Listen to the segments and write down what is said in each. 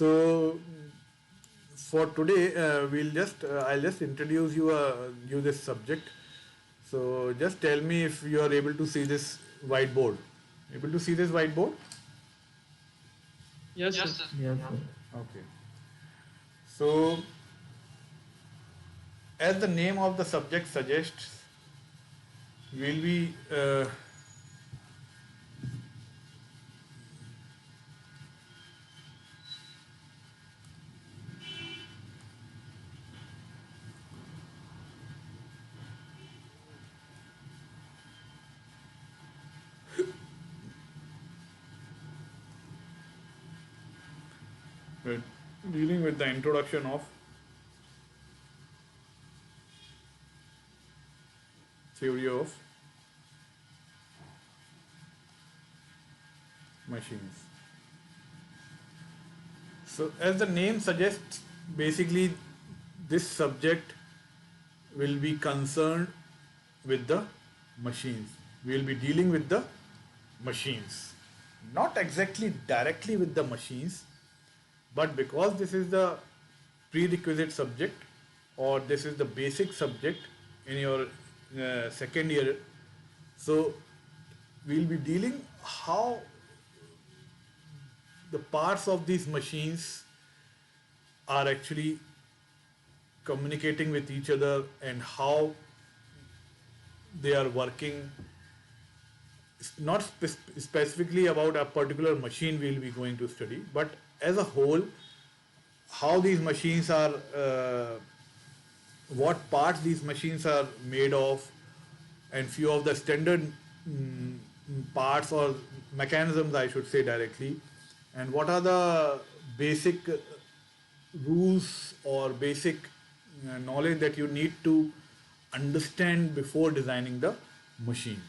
So for today, I'll just introduce you this subject. So just tell me if you are able to see this whiteboard. Able to see this whiteboard? Yes, sir. Yes, sir. Okay. So as the name of the subject suggests, we'll be dealing with the introduction of theory of machines. So as the name suggests, basically this subject will be concerned with the machines. We will be dealing with the machines. Not exactly directly with the machines, but because this is the prerequisite subject or this is the basic subject in your second year, so we'll be dealing how the parts of these machines are actually communicating with each other and how they are working. It's not specifically about a particular machine we'll be going to study, but as a whole, how these machines are, what parts these machines are made of, and few of the standard parts or mechanisms, I should say directly, and what are the basic rules or basic knowledge that you need to understand before designing the machine.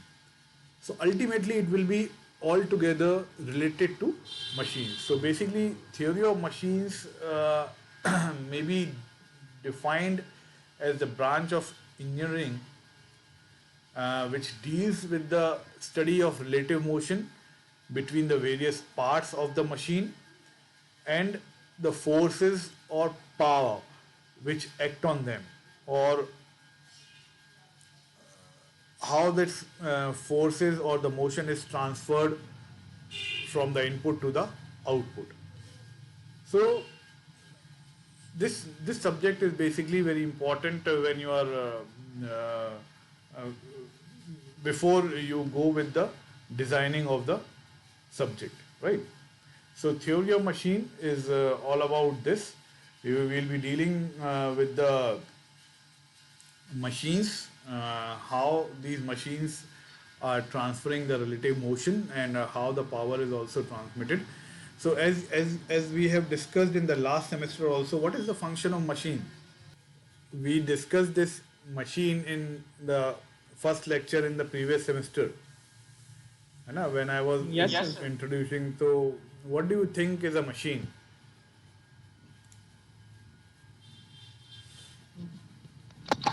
So ultimately, it will be altogether related to machines. So basically, theory of machines may be defined as the branch of engineering which deals with the study of relative motion between the various parts of the machine and the forces or power which act on them, or how that forces or the motion is transferred from the input to the output. So this subject is basically very important when you are uh, before you go with the designing of the subject, right? So theory of machine is all about this. We will be dealing with the machines, how these machines are transferring the relative motion, and how the power is also transmitted. So as we have discussed in the last semester also, what is the function of machine? We discussed this machine in the first lecture in the previous semester, when I was Yes, sir. introducing. So what do you think is a machine?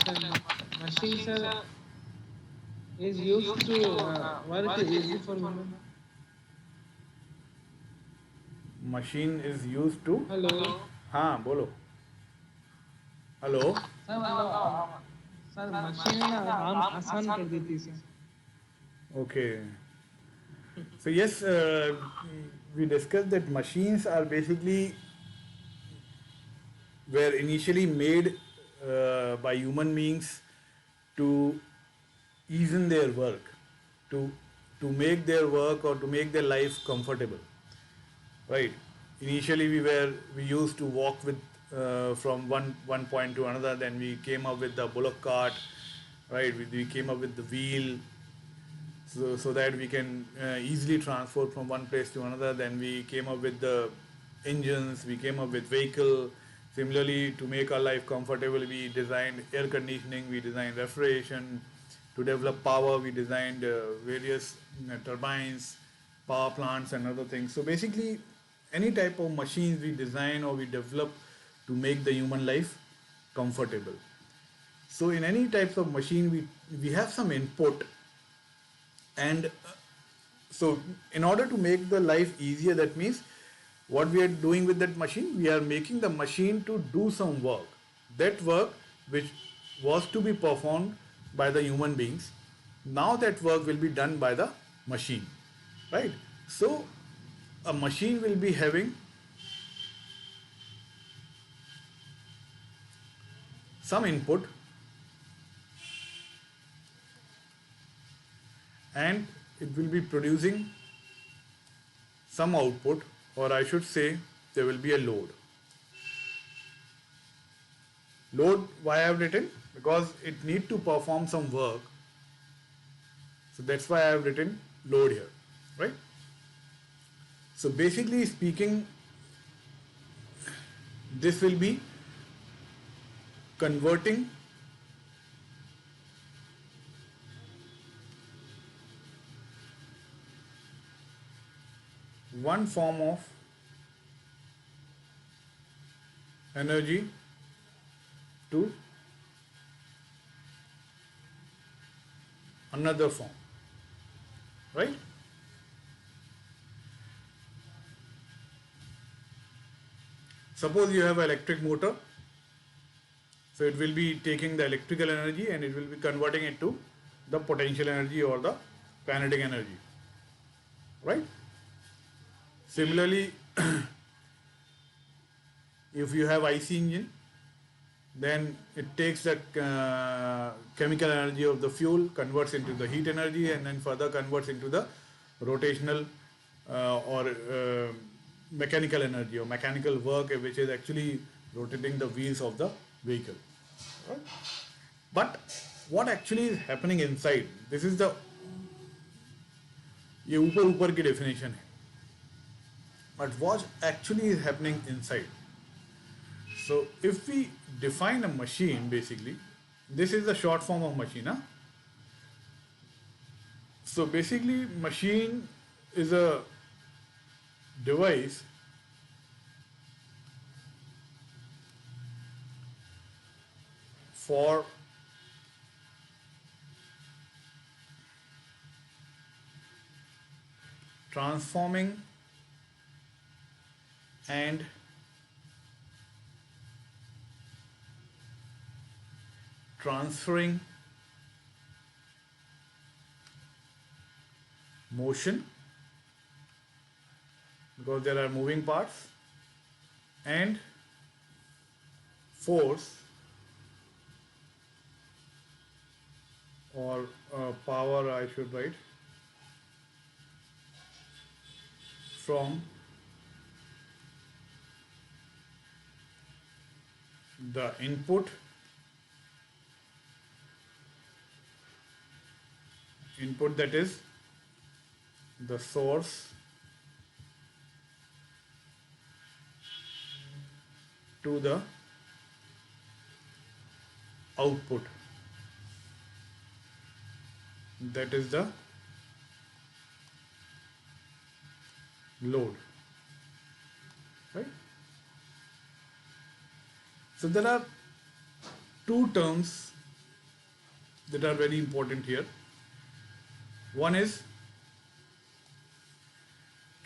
Sir, machine, sir, is used to work easy for human. Machine is used to, Hello. हाँ बोलो, hello. Sir मतलब sir machine है ना काम आसान कर देती है sir. Okay. So yes, we discussed that machines are basically were initially made by human beings to ease in their work, to make their work or to make their life comfortable, right? Initially, we used to walk with from one point to another. Then we came up with the bullock cart, right? We came up with the wheel, so that we can easily transport from one place to another. Then we came up with the engines, we came up with vehicle. Similarly, to make our life comfortable, we designed air conditioning, we designed refrigeration. To develop power, we designed various turbines, power plants, and other things. So basically, any type of machines we design or we develop to make the human life comfortable. So in any types of machine, we have some input, and so in order to make the life easier, that means what we are doing with that machine, we are making the machine to do some work, that work which was to be performed by the human beings, now that work will be done by the machine, right? So a machine will be having some input and it will be producing some output, or I should say there will be a load. Load, why I have written? Because it need to perform some work. So that's why I have written load here, right? So basically speaking, this will be converting one form of energy to another form, right? Suppose you have an electric motor, so it will be taking the electrical energy and it will be converting it to the potential energy or the kinetic energy, right? Similarly, if you have IC engine, then it takes the chemical energy of the fuel, converts into the heat energy, and then further converts into the rotational or mechanical energy or mechanical work, which is actually rotating the wheels of the vehicle. Right? But what actually is happening inside? This is the ये ऊपर ऊपर की definition है. But what actually is happening inside? So if we define a machine, basically, this is the short form of machine. Huh? So basically, machine is a device for transforming and transferring motion, because there are moving parts, and force or power, I should write, from the input that is the source to the output that is the load, right? So there are two terms that are very important here. One is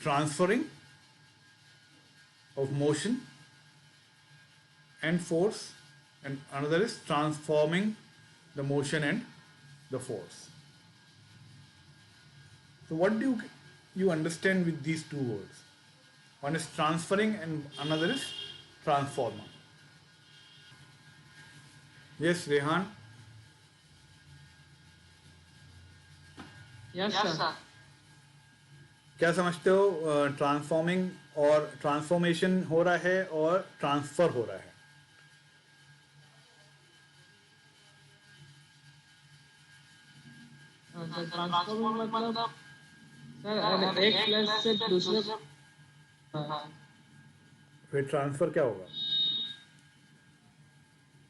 transferring of motion and force, and another is transforming the motion and the force. So what do you understand with these two words? One is transferring and another is transformer. Yes, Rehan. Yes, sir. क्या समझते हो transforming और transformation हो रहा है और transfer हो रहा है? ट्रांसफॉर्मिंग मतलब सर एक प्लेस से दूसरे फिर ट्रांसफर क्या होगा?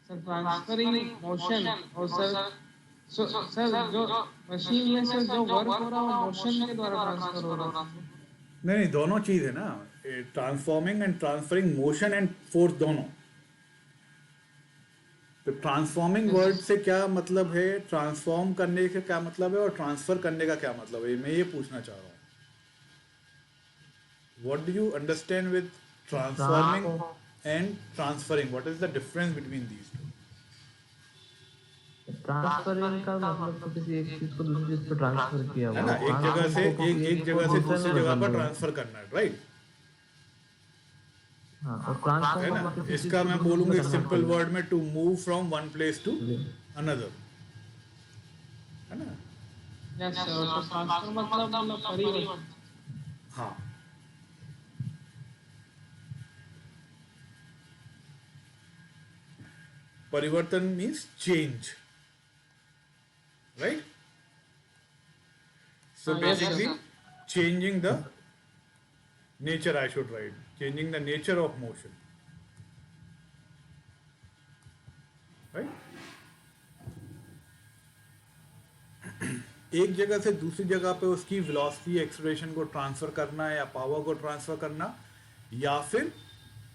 सर ट्रांसफरिंग मोशन और सर जो मशीन में से जो वर्क हो रहा है मोशन के द्वारा ट्रांसफर हो रहा है. नहीं, दोनों चीज है ना, transforming and transferring, motion and force दोनों. तो ट्रांसफॉर्मिंग वर्ड से क्या मतलब है, ट्रांसफॉर्म करने का क्या मतलब है और ट्रांसफर करने का क्या मतलब है, मैं ये पूछना चाह रहा हूँ. what do you understand with transforming and transferring? What is the difference between these two? Transferring का मतलब तो किसी एक चीज को दूसरी चीज पे ट्रांसफर किया है हुआ ना, एक जगह से ट्रांसफर तो एक जगह से दूसरे दूसरी में जगह बदल पर दो। ट्रांसफर करना है, राइट? हाँ, और ट्रांसफॉर्म है का ना, मतलब किसी इसका चीज मैं को दूसरी बोलूंगा में सिंपल convert वर्ड में, to move from one place to करना। अनदर, है ना? यस सर, तो ट्रांसफर मतलब परिवर्तन। हाँ, परिवर्तन मीन्स चेंज, right? So हाँ, yes basically sir. changing the nature, I should write, changing the nature of motion, right? एक जगह से दूसरी जगह पे उसकी वेलोसिटी एक्सेलरेशन को ट्रांसफर करना या पावर को ट्रांसफर करना, या फिर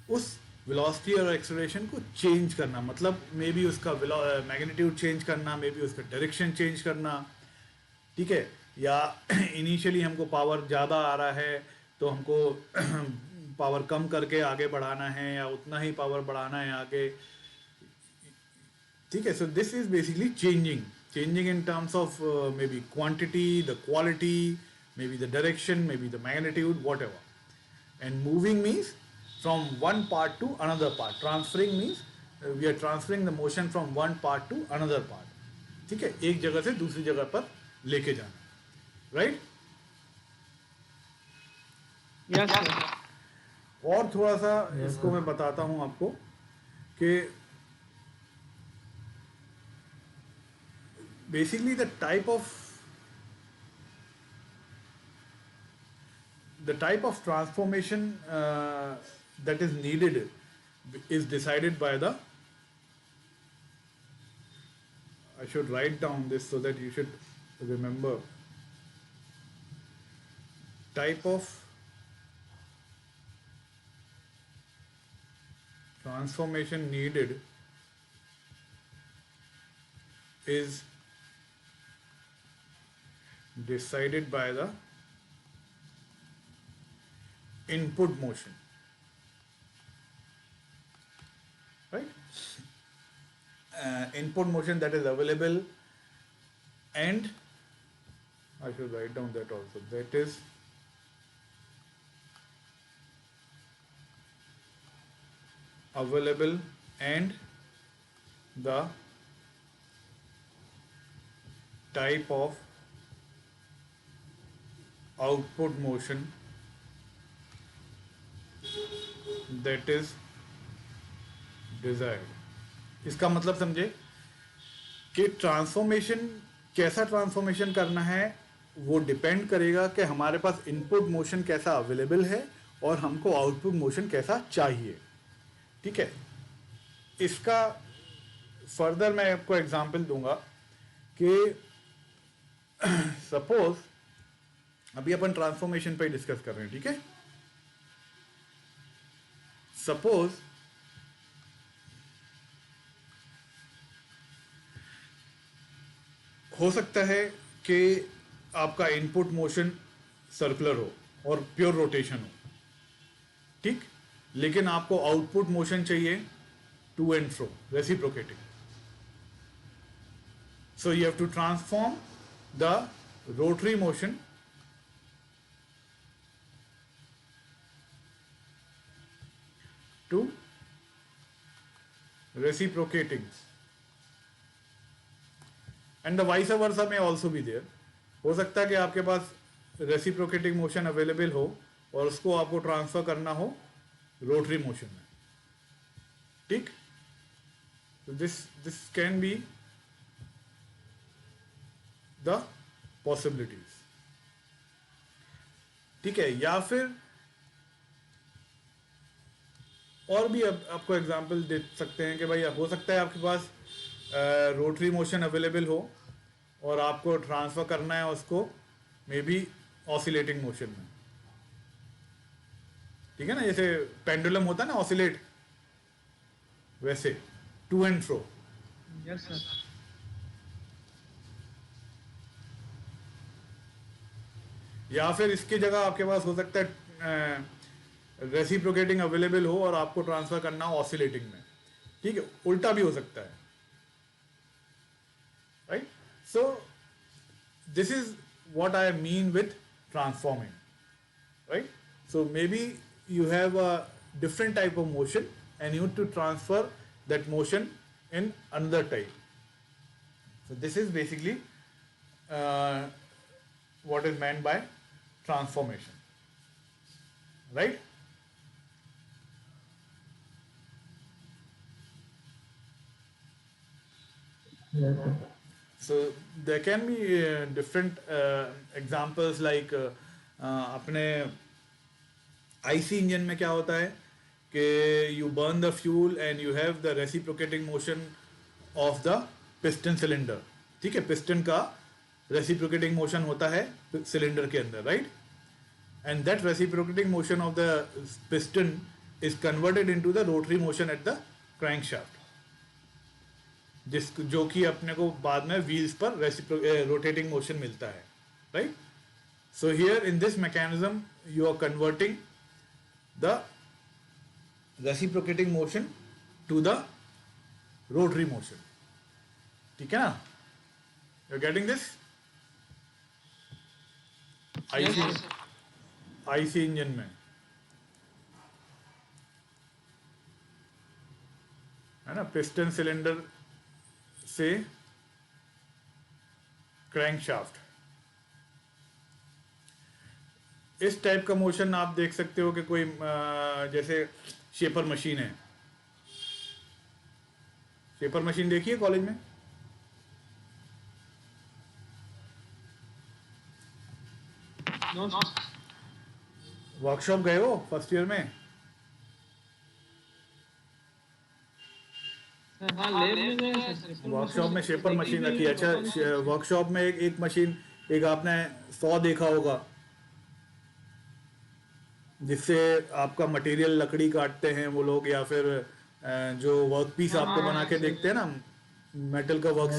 उस वेलोसिटी और एक्सेलरेशन को चेंज करना, मतलब मे बी उसका मैग्नीट्यूड चेंज करना, मे बी उसका डायरेक्शन चेंज करना, ठीक है? या इनिशियली हमको पावर ज़्यादा आ रहा है तो हमको पावर कम करके आगे बढ़ाना है, या उतना ही पावर बढ़ाना है आगे, ठीक है? So this is basically changing in terms of maybe quantity, the quality, maybe the direction, maybe the magnitude, whatever. And moving means from one part to another part. Transferring means we are transferring the motion from one part to another part, ठीक है? एक जगह से दूसरी जगह पर लेके जाना, राइट? Yes sir. और थोड़ा सा Yes, इसको sir. मैं बताता हूं आपको कि basically the type of transformation that is needed is decided by the, I should write down this so that you should remember, type of transformation needed is decided by the input motion, right? Input motion that is available, and I should write down that also, that is available, and the type of output motion that is desired. इसका मतलब समझे कि transformation, कैसा transformation करना है वो depend करेगा कि हमारे पास इनपुट मोशन कैसा अवेलेबल है और हमको आउटपुट मोशन कैसा चाहिए, ठीक है? इसका फर्दर मैं आपको एग्जांपल दूंगा कि सपोज अभी अपन ट्रांसफॉर्मेशन पे डिस्कस कर रहे हैं, ठीक है? सपोज हो सकता है कि आपका इनपुट मोशन सर्कुलर हो और प्योर रोटेशन हो, ठीक? लेकिन आपको आउटपुट मोशन चाहिए to and fro, reciprocating. So you have to transform the rotary motion to reciprocating, and the vice versa may also be there. हो सकता है कि आपके पास रेसिप्रोकेटिंग मोशन अवेलेबल हो और उसको आपको ट्रांसफर करना हो रोटरी मोशन में, ठीक? This can be the possibilities, ठीक है? या फिर और भी आपको एग्जांपल दे सकते हैं कि भाई हो सकता है आपके पास रोटरी मोशन अवेलेबल हो और आपको ट्रांसफर करना है उसको मे बी ऑसिलेटिंग मोशन में, ठीक है ना? जैसे पेंडुलम होता है ना ऑसिलेट, वैसे to and fro. Yes sir. या फिर इसकी जगह आपके पास हो सकता है रेसिप्रोकेटिंग अवेलेबल हो और आपको ट्रांसफर करना हो ऑसिलेटिंग में, ठीक है, उल्टा भी हो सकता है, right. So this is what I mean with transforming, right? So maybe you have a different type of motion and you need to transfer that motion in another type. So this is basically uh, what is meant by transformation, right? Yes, sir. So there can be different examples like अपने IC engine में क्या होता है कि you burn the fuel and you have the reciprocating motion of the piston cylinder, ठीक है, piston का reciprocating motion होता है सिलेंडर के अंदर, right, and that reciprocating motion of the piston is converted into the rotary motion at the crankshaft, जिस जो कि अपने को बाद में व्हील्स पर रोटेटिंग मोशन मिलता है, right. So here in this mechanism you are converting the reciprocating motion to the rotary motion, ठीक है ना, you are getting this. IC engine में है ना, पिस्टन सिलेंडर से क्रैंकशाफ्ट, इस टाइप का मोशन आप देख सकते हो कि कोई जैसे शेपर मशीन है. शेपर मशीन देखी है कॉलेज में? No, sir. वर्कशॉप गए हो फर्स्ट ईयर में? हाँ, लैब में गए सर. वर्कशॉप में शेपर मशीन रखी है. अच्छा, वर्कशॉप में एक मशीन, एक आपने 100 देखा होगा जिससे आपका मटेरियल लकड़ी काटते हैं वो लोग, या फिर जो वर्क पीस आपको बना के देखते हैं ना, मेटल का वर्क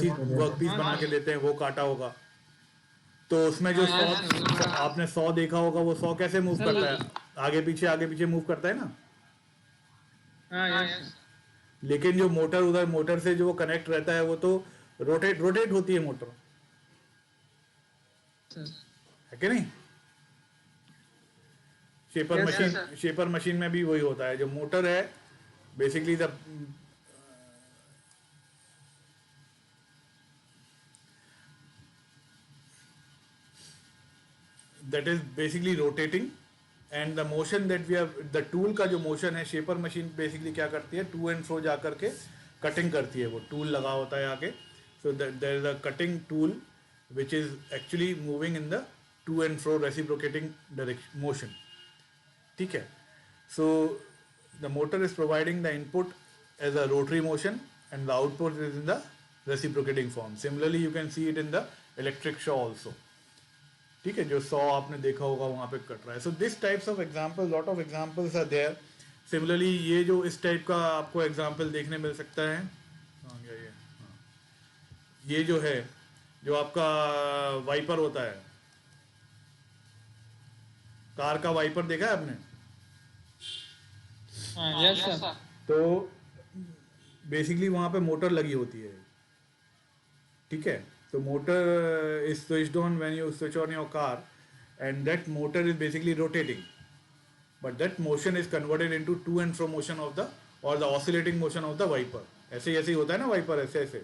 पीस बना के देते हैं, वो काटा होगा. तो उसमें जो 100 आपने 100 देखा होगा, वो 100 कैसे मूव करता है, आगे पीछे मूव करता है ना. हाँ, यस लेकिन जो मोटर, उधर मोटर से जो कनेक्ट रहता है वो तो रोटेट होती है मोटर, सर. है कि नहीं. शेपर मशीन में भी वही होता है. जो मोटर है basically the that is basically rotating, and the motion that we have, the tool का जो motion है, शेपर मशीन बेसिकली क्या करती है, टू एंड फ्रो जा करके कटिंग करती है. वो टूल लगा होता है आगे, so that there is a cutting tool which is actually moving in the to and fro reciprocating direction motion, ठीक है. So the motor is providing the input as a rotary motion and the output is in the reciprocating form. Similarly you can see it in the electric saw also, ठीक है, जो 100 आपने देखा होगा वहाँ पे कट रहा है. So this types of example, lot of examples are there. Similarly ये जो इस टाइप का आपको एग्जांपल देखने मिल सकता है, ये जो है, जो आपका वाइपर होता है, कार का वाइपर देखा है आपने? हाँ, यस सर. तो बेसिकली वहाँ पे मोटर लगी होती है, ठीक है. तो motor is switched on when you switch on your car, and that motor is basically rotating, but that motion is converted into to and fro motion of the, or the oscillating motion of the wiper. ऐसे ही होता है ना wiper, ऐसे,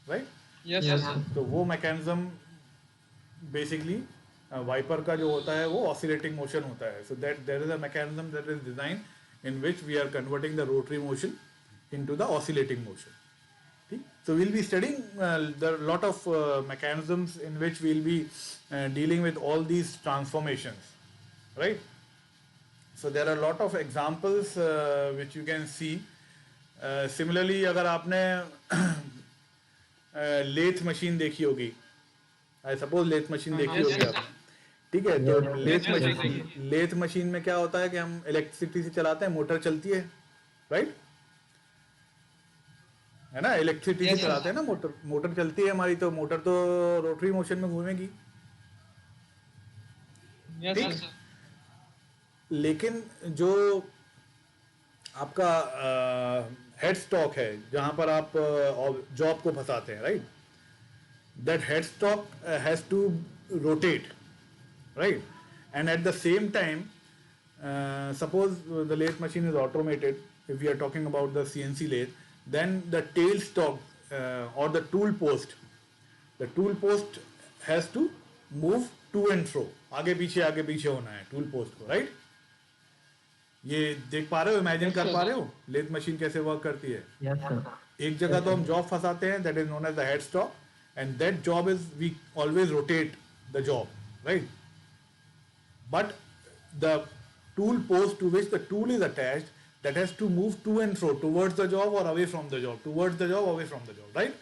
right. Yes sir. तो वो mechanism basically wiper का जो होता है वो ऑसिलेटिंग मोशन होता है. So that there is a mechanism that is design in which we are converting the rotary motion into the oscillating motion. So we'll be studying the lot of mechanisms in which we'll be dealing with all these transformations, right? So there are a lot of examples which you can see. Similarly, अगर आपने lathe machine देखी होगी, I suppose lathe machine देखी होगी आपने, ठीक है. तो लेथ मशीन में क्या होता है कि हम इलेक्ट्रिसिटी से चलाते हैं, मोटर चलती है, राइट, है ना. इलेक्ट्रिसिटी से चलाते हैं ना, मोटर चलती है हमारी, तो मोटर तो रोटरी मोशन में घूमेगी, यस ठीक. सर. लेकिन जो आपका हेड स्टॉक है जहां पर आप जॉब को फंसाते हैं, right, that head stock has to rotate, right, and at the same time, suppose the lathe machine is automated. If we are talking about the CNC lathe, then the tail stalk or the tool post has to move to and fro, आगे पीछे होना है tool post को, right? ये देख पा रहे हो, इमेजिन कर पा रहे हो लेथ मशीन कैसे वर्क करती है? Yes, sir. एक जगह तो हम जॉब फंसाते हैं, that is known as the head stock, and that job is we always rotate the job, right? But the tool post to which the tool is attached, that has to move to and fro, towards the job or away from the job, towards the job, away from the job, right?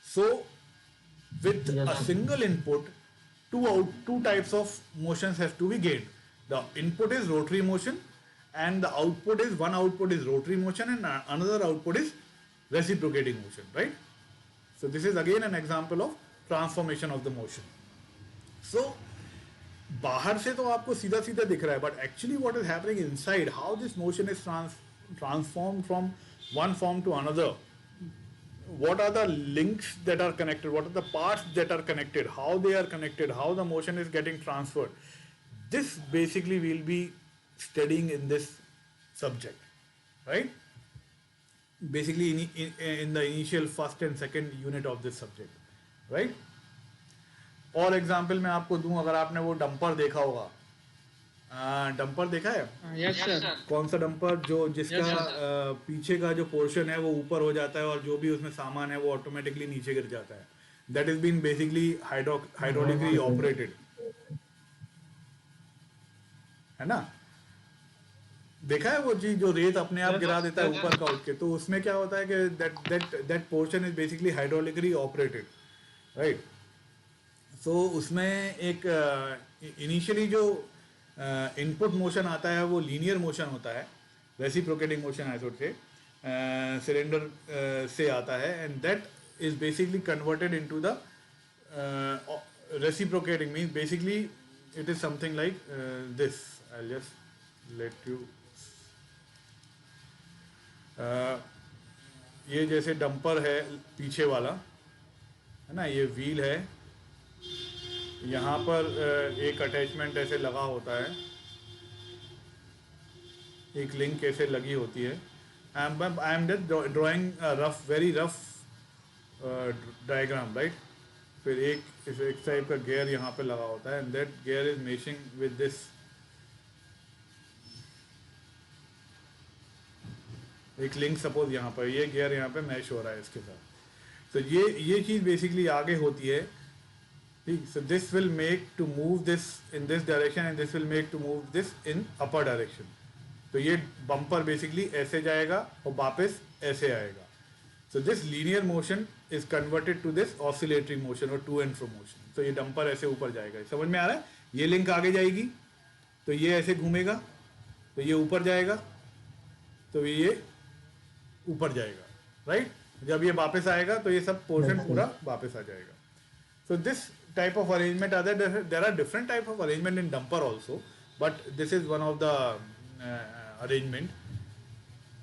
So with Yes, a sir. single input, two types of motions have to be gained. The input is rotary motion, and the output is, one output is rotary motion and another output is reciprocating motion, right? So this is again an example of transformation of the motion. So बाहर से तो आपको सीधा सीधा दिख रहा है, but actually what is happening inside, how this motion is transformed from one form to another, what are the links that are connected, what are the parts that are connected, how they are connected, how the motion is getting transferred. This basically we'll be studying in this subject, right? Basically in the initial first and second unit of this subject, right? और example मैं आपको दूं, अगर आपने वो dumper देखा होगा, dumper देखा है? Yes sir. कौन सा डंपर? जो जिसका Yes, sir. पीछे का जो पोर्शन है वो ऊपर हो जाता है और जो भी उसमें सामान है वो ऑटोमेटिकली नीचे गिर जाता है. That is been basically hydraulically operated, है ना? देखा है वो चीज जो रेत अपने आप Yes, गिरा देता है yes, ऊपर का उठ के, तो उसमें क्या होता है कि that portion is basically hydraulically operated, right? So उसमें एक इनिशियली जो इनपुट मोशन आता है वो लीनियर मोशन होता है, reciprocating motion I should say, cylinder से आता है, and that is basically converted into the reciprocating, means basically it is something like this. I just let you, ये जैसे डंपर है पीछे वाला, है ना, ये व्हील है, यहाँ पर एक अटैचमेंट ऐसे लगा होता है, एक लिंक ऐसे लगी होती है. I am just drawing rough, very rough diagram, right? फिर एक टाइप का गियर यहाँ पे लगा होता है, and that gear is meshing with this. एक लिंक सपोज यहाँ पर, ये गियर यहाँ पे मैश हो रहा है इसके साथ. तो ये चीज़ बेसिकली आगे होती है, ठीक? So this will make to move this in this direction and this will make to move this in upper direction. तो ये बम्पर बेसिकली ऐसे जाएगा और वापस ऐसे आएगा. So this linear motion is converted to this oscillatory motion और to and fro motion. तो ये डंपर ऐसे ऊपर जाएगा, समझ में आ रहा है? ये लिंक आगे जाएगी तो ये ऐसे घूमेगा, तो ये ऊपर जाएगा तो ये ऊपर जाएगा, राइट? जब ये वापस आएगा तो ये सब पोर्शन पूरा वापस आ जाएगा. So this type of arrangement, there are different type of arrangement in dumper also, but this is one of the arrangement.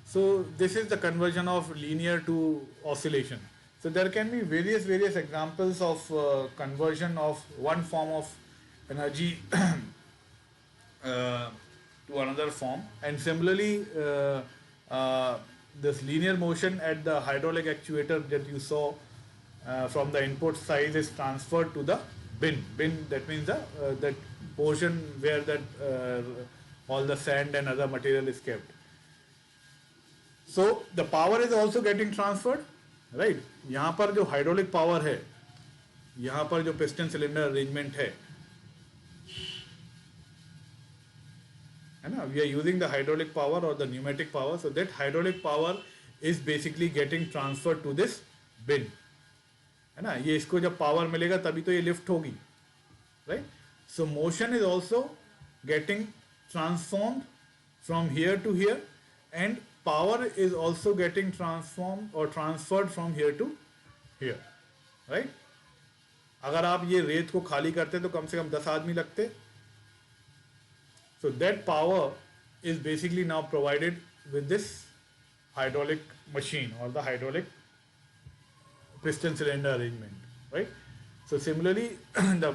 So this is the conversion of linear to oscillation. So there can be various examples of conversion of one form of energy to another form, and similarly this linear motion at the hydraulic actuator that you saw from the input side is transferred to the bin. That means that portion where that all the sand and other material is kept. So the power is also getting transferred, right? यहाँ पर जो hydraulic power है, यहाँ पर जो piston cylinder arrangement है ना, we are using the hydraulic power or the pneumatic power. So that hydraulic power is basically getting transferred to this bin, है ना? ये इसको जब पावर मिलेगा तभी तो ये लिफ्ट होगी, right? So motion is also getting transformed from here to here, and power is also getting transformed और transferred from here to here, right? अगर आप ये रेत को खाली करते तो कम से कम 10 आदमी लगते, So that power is basically now provided with this hydraulic machine or the hydraulic piston cylinder arrangement, right? So similarly, the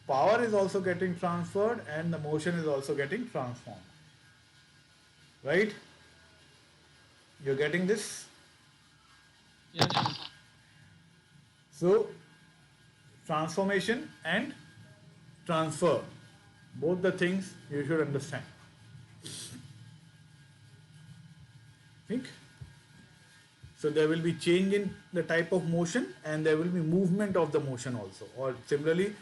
power is also getting transferred and the motion is also getting transformed, right? You're getting this? Yes. So transformation and transfer, both the things you should understand. Think? So there will be change in the type of motion and there will be movement of the motion also. और similarly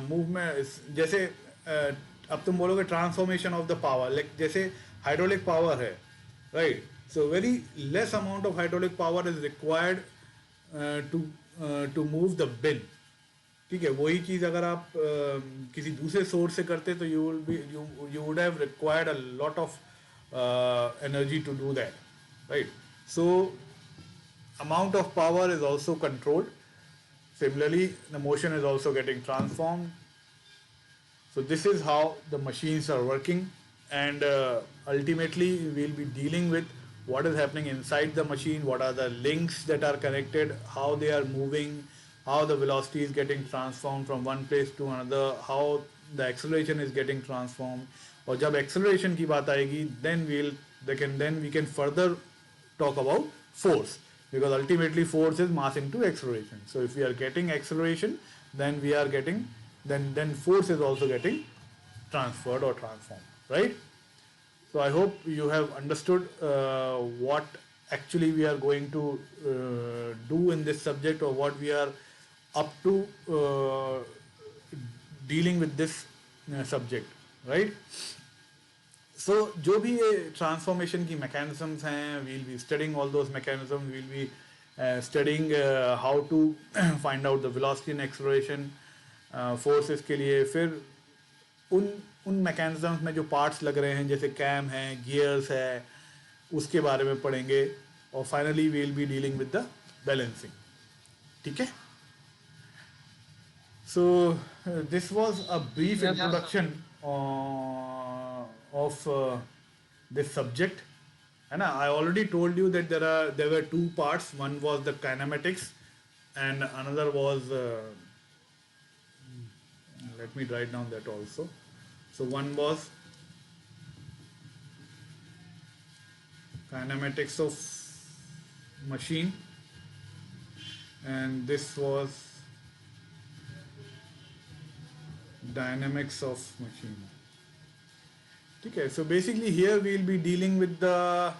movement जैसे अब तुम बोलोगे transformation of the power, like जैसे hydraulic power है, right? So very less amount of hydraulic power is required to move the bill. ठीक है, वही चीज़ अगर आप किसी दूसरे सोर्स से करते तो you will be you would have required a lot of energy to do that, right? So amount of power is also controlled. Similarly, the motion is also getting transformed. So this is how the machines are working, and ultimately we'll be dealing with what is happening inside the machine, what are the links that are connected, how they are moving, how the velocity is getting transformed from one place to another, how the acceleration is getting transformed. और जब acceleration की बात आएगी, then we can further talk about force, because ultimately force is mass into acceleration. So if we are getting acceleration, then we are getting then force is also getting transferred or transformed, right? So I hope you have understood what actually we are going to do in this subject, or what we are up to dealing with this subject, right? So जो भी ये transformation की mechanisms हैं, we'll be studying all those mechanisms, we'll be studying how to find out the velocity and acceleration forces के लिए. फिर उन mechanisms में जो पार्ट्स लग रहे हैं जैसे कैम है, गियर्स है, उसके बारे में पढ़ेंगे. और finally we'll be dealing with the balancing. ठीक है? So this was a brief introduction of this subject. And I already told you that there were two parts. One was the kinematics and another was let me write down that also. So one was kinematics of machine and this was dynamics of machine. Okay, so basically here we will be dealing with the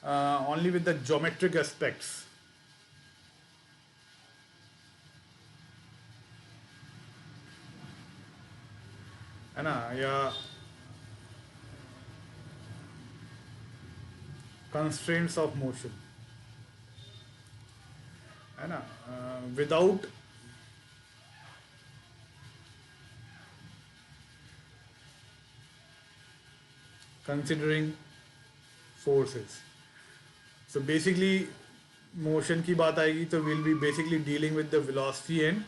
only with the geometric aspects. है ना, या constraints of motion, है ना, without considering forces. So basically motion की बात आएगी तो we'll be basically dealing with the velocity and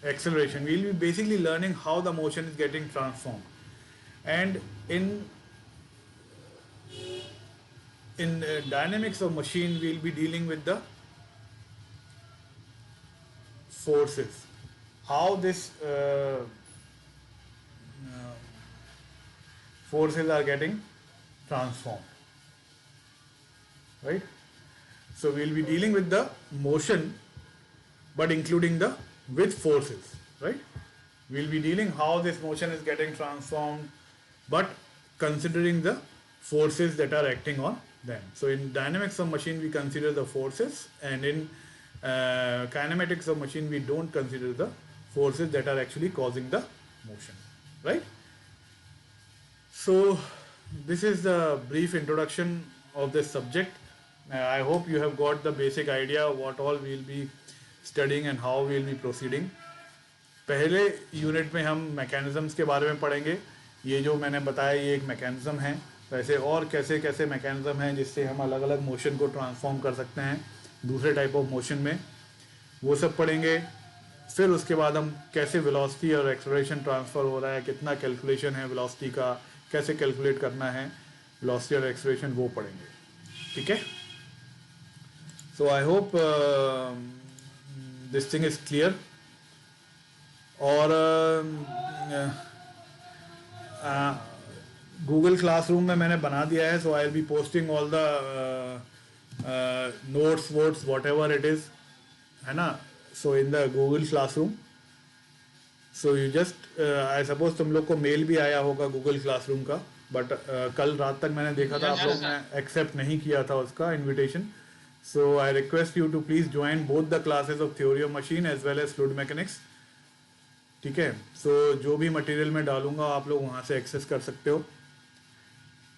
acceleration. We'll be basically learning how the motion is getting transformed, and in dynamics of machine we'll be dealing with the forces, how this forces are getting transformed, right? So we'll be dealing with the motion but including the with forces, right? We'll be dealing how this motion is getting transformed but considering the forces that are acting on them. So in dynamics of machine we consider the forces, and in kinematics of machine we don't consider the forces that are actually causing the motion, right? So this is the brief introduction of this subject. I hope you have got the basic idea what all we will be studying and how we will be proceeding. पहले unit में हम mechanisms के बारे में पढ़ेंगे. ये जो मैंने बताया ये एक मैकेनिज्म है, वैसे और कैसे कैसे मैकेनिज्म हैं जिससे हम अलग अलग मोशन को ट्रांसफॉर्म कर सकते हैं दूसरे टाइप ऑफ मोशन में, वो सब पढ़ेंगे. फिर उसके बाद हम कैसे वेलोसिटी और एक्सेलरेशन ट्रांसफ़र हो रहा है, कितना कैलकुलेशन है वेलोसिटी का, कैसे कैलकुलेट करना है वेलोसिटी और एक्सेलरेशन, वो पढ़ेंगे. ठीक है. So I hope this thing is clear. और गूगल क्लासरूम में मैंने बना दिया है. So I will be posting all the notes votes whatever it is, है ना. So in the Google classroom. So you just I suppose तुम लोग को मेल भी आया होगा गूगल क्लासरूम का, बट कल रात तक मैंने देखा था आप लोग ने एक्सेप्ट नहीं किया था उसका invitation. So I request you to please join both the classes of theory of machine as well as fluid mechanics. ठीक है. सो जो भी मटेरियल मैं डालूंगा आप लोग वहाँ से एक्सेस कर सकते हो.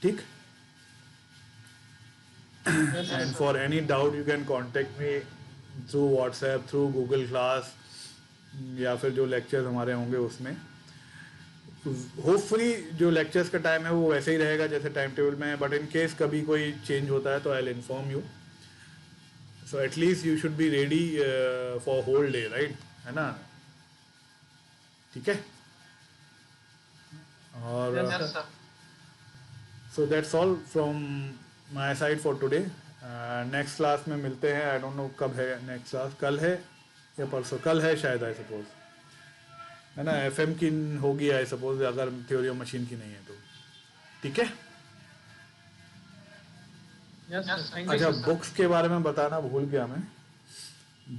ठीक. And for any doubt you can contact me through WhatsApp, through Google class, या फिर जो लेक्चर्स हमारे होंगे उसमें. होपफुली जो लेक्चर्स का टाइम है वो वैसे ही रहेगा जैसे टाइम टेबल में है, बट इन केस कभी कोई चेंज होता है तो I will inform you. So at least you should be ready for whole day, right, है ना. ठीक है. और so that's all from my side for today. Next class में मिलते हैं. आई डोंट नो कब है नेक्स्ट क्लास, कल है या परसों. कल है शायद, आई सपोज, है ना. एफएम की होगी आई सपोज, अगर थ्योरी ऑफ मशीन की नहीं है तो. ठीक है. अच्छा, बुक्स के बारे में बताना भूल गया मैं.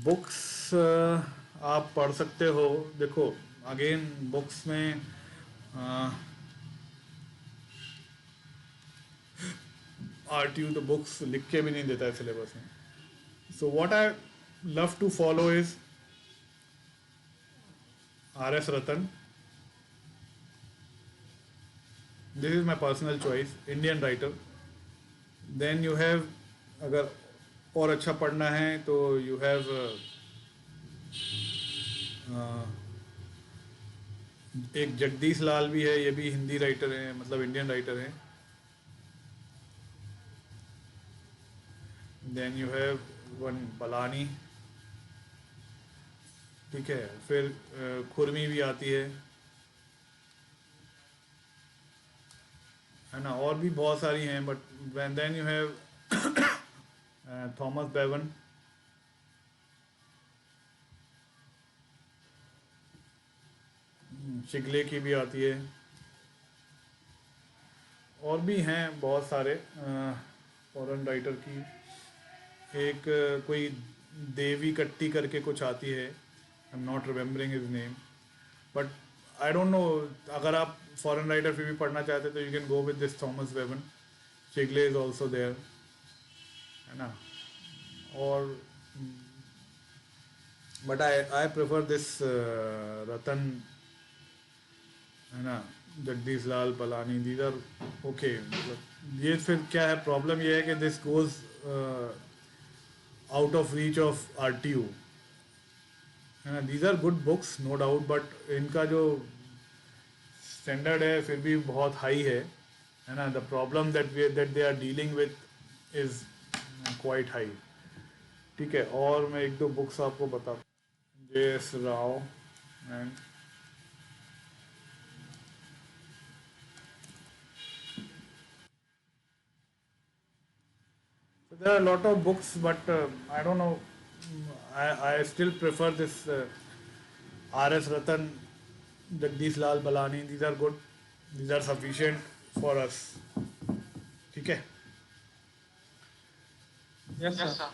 बुक्स आप पढ़ सकते हो. देखो अगेन बुक्स में RTU तो बुक्स लिख के भी नहीं देता है सिलेबस में. So what I love to follow is RS Ratan. This is my personal choice, Indian writer. Then you have, अगर और अच्छा पढ़ना है तो you have एक जगदीश लाल भी है, ये भी हिंदी राइटर हैं, मतलब इंडियन राइटर हैं. Then you have one Balani. ठीक है. फिर खुरमी भी आती है ना. और भी बहुत सारी हैं, but then you have Thomas Bevan. Shigley की भी आती है. और भी हैं बहुत सारे फॉरेन राइटर की. एक कोई देवी कट्टी करके कुछ आती है. I am not remembering his name, but I don't know. अगर आप फॉरेन राइटर फिर भी पढ़ना चाहते तो you can go with this Thomas Bevan. Shigley is also there, है ना. और but I prefer this Rattan, है ना, Jagdish Lal, Palani. These are okay. मतलब ये फिर क्या है, प्रॉब्लम ये है कि this goes out of reach of RTU, है ना. These are good books no doubt, but इनका जो स्टैंडर्ड है फिर भी बहुत हाई है ना. The problem that they are dealing with is quite high. ठीक है. और मैं एक दो बुक्स आपको बता. JS Rao and there are a lot of books, but I don't know. I still prefer this RS Ratan, Jagdish Lal Balani. These are good. These are sufficient for us. ठीक है. Yes, sir.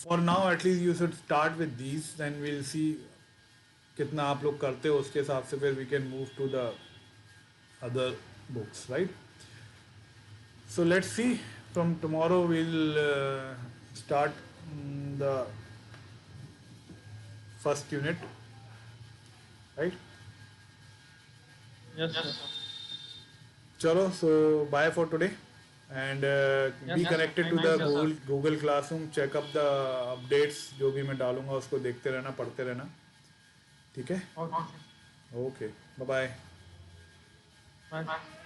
For now, at least you should start with these. Then we'll see कितना आप लोग करते हो, उसके हिसाब से फिर we can move to the other books, right? So let's see. From tomorrow we'll start the first unit, right? Yes, sir. Chalo, so bye for today, and be Yes, connected to thank the you, sir. Google Classroom. Check up the updates जो भी मैं डालूंगा उसको देखते रहना, पढ़ते रहना. ठीक है. Okay. Okay. Bye bye. Bye.